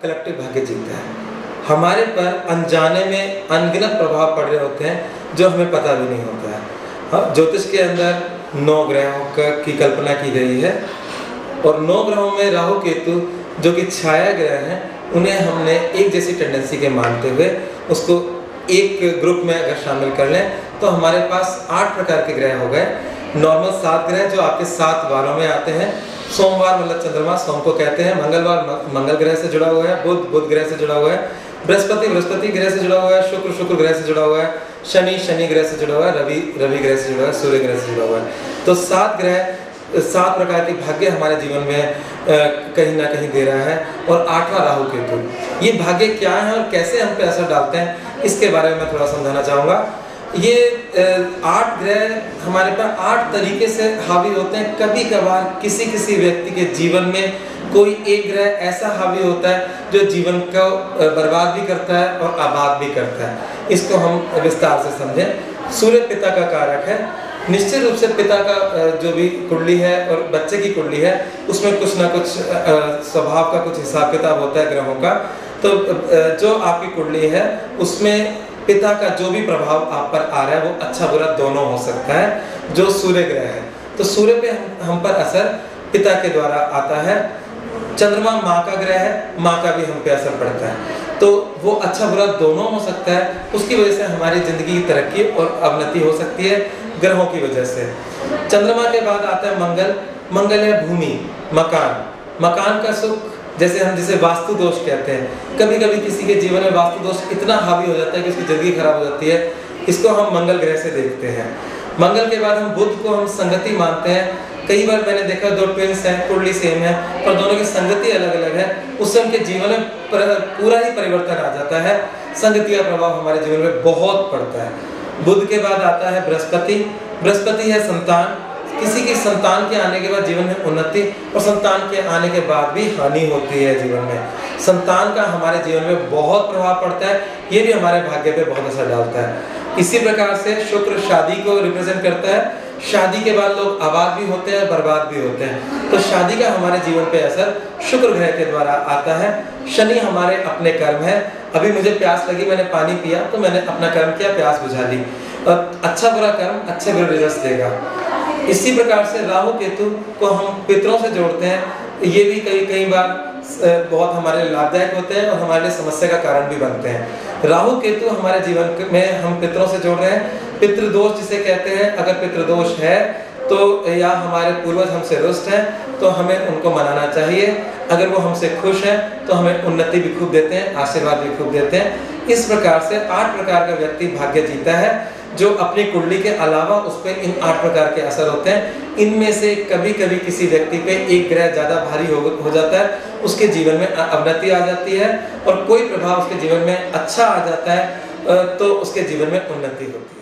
Collective भाग्य जीतता है। हमारे पर अनजाने में अनगिनत प्रभाव पड़ रहे होते हैं जो हमें पता भी नहीं होता है। हाँ, ज्योतिष के अंदर 9 ग्रहों की कल्पना की गई है और 9 ग्रहों में राहु केतु जो कि छाया ग्रह हैं, उन्हें हमने एक जैसी टेंडेंसी के मानते हुए उसको एक ग्रुप में अगर शामिल कर लें तो हमारे पास 8 प्रकार के ग्रह हो गए। नॉर्मल 7 ग्रह जो आपके 7 वारों में आते हैं। सोमवार मतलब चंद्रमा, सोम को कहते हैं। मंगलवार मंगल ग्रह से जुड़ा हुआ है। बुध ग्रह से जुड़ा हुआ है। बृहस्पति ग्रह से जुड़ा हुआ है। शुक्र ग्रह से जुड़ा हुआ है। शनि ग्रह से जुड़ा हुआ है। रवि ग्रह से जुड़ा हुआ है। सूर्य ग्रह से जुड़ा हुआ है। तो 7 ग्रह 7 प्रकार के भाग्य हमारे जीवन में कहीं ना कहीं दे रहा है। और 8वां राहु केतु, ये भाग्य क्या है और कैसे हम पे असर डालते हैं, इसके बारे में मैं थोड़ा समझाना चाहूँगा। ये 8 ग्रह हमारे पर 8 तरीके से हावी होते हैं। कभी कभार किसी व्यक्ति के जीवन में कोई एक ग्रह ऐसा हावी होता है जो जीवन को बर्बाद भी करता है और आबाद भी करता है। इसको हम विस्तार से समझें। सूर्य पिता का कारक है। निश्चित रूप से पिता का जो भी कुंडली है और बच्चे की कुंडली है, उसमें कुछ ना कुछ स्वभाव का कुछ हिसाब किताब होता है ग्रहों का। तो जो आपकी कुंडली है उसमें पिता का जो भी प्रभाव आप पर आ रहा है वो अच्छा बुरा दोनों हो सकता है। जो सूर्य ग्रह है तो सूर्य पे हम पर असर पिता के द्वारा आता है। चंद्रमा माँ का ग्रह है, माँ का भी हम पे असर पड़ता है। तो वो अच्छा बुरा दोनों हो सकता है। उसकी वजह से हमारी जिंदगी की तरक्की और अवनति हो सकती है ग्रहों की वजह से। चंद्रमा के बाद आता है मंगल। मंगल है भूमि, मकान का सुख, जैसे हम जिसे वास्तु दोष कहते हैं। कभी कभी किसी के जीवन में वास्तु दोष इतना हावी हो जाता है कि उसकी जिंदगी खराब हो जाती है। इसको हम मंगल ग्रह से देखते हैं। मंगल के बाद हम बुध को हम संगति मानते हैं। कई बार मैंने देखा 2 ट्विंस हैं, कुंडली सेम है और दोनों की संगति अलग अलग है, उससे उनके जीवन में पूरा ही परिवर्तन आ जाता है। संगति का प्रभाव हमारे जीवन में बहुत पड़ता है। बुध के बाद आता है बृहस्पति है संतान। किसी की संतान के आने के बाद जीवन में उन्नति और संतान के आने के बाद भी हानि होती है जीवन में। संतान का हमारे जीवन में बहुत प्रभाव पड़ता है। ये भी हमारे भाग्य पे बहुत असर डालता है। इसी प्रकार से शुक्र शादी को रिप्रेजेंट करता है। शादी के बाद लोग आबाद भी होते हैं, बर्बाद भी होते हैं। तो शादी का हमारे जीवन पे असर शुक्र ग्रह के द्वारा आता है। शनि हमारे अपने कर्म है। अभी मुझे प्यास लगी, मैंने पानी पिया तो मैंने अपना कर्म किया, प्यास बुझा ली। और अच्छा बुरा कर्म अच्छे बुरे रिजल्ट देगा। इसी प्रकार से राहु केतु को हम पितरों से जोड़ते हैं। ये भी कई बार बहुत हमारे लिए लाभदायक होते हैं और हमारे लिए समस्या का कारण भी बनते हैं। राहु केतु हमारे जीवन में हम पितरों से जोड़ रहे हैं। पितृदोष जिसे कहते हैं, अगर पितृदोष है तो या हमारे पूर्वज हमसे रुष्ट हैं तो हमें उनको मनाना चाहिए। अगर वो हमसे खुश हैं तो हमें उन्नति भी खूब देते हैं, आशीर्वाद भी खूब देते हैं। इस प्रकार से 8 प्रकार का व्यक्ति भाग्य जीता है जो अपनी कुंडली के अलावा उस पर इन 8 प्रकार के असर होते हैं। इनमें से कभी कभी किसी व्यक्ति पे एक ग्रह ज्यादा भारी हो जाता है, उसके जीवन में अवनति आ जाती है। और कोई प्रभाव उसके जीवन में अच्छा आ जाता है तो उसके जीवन में उन्नति होती है।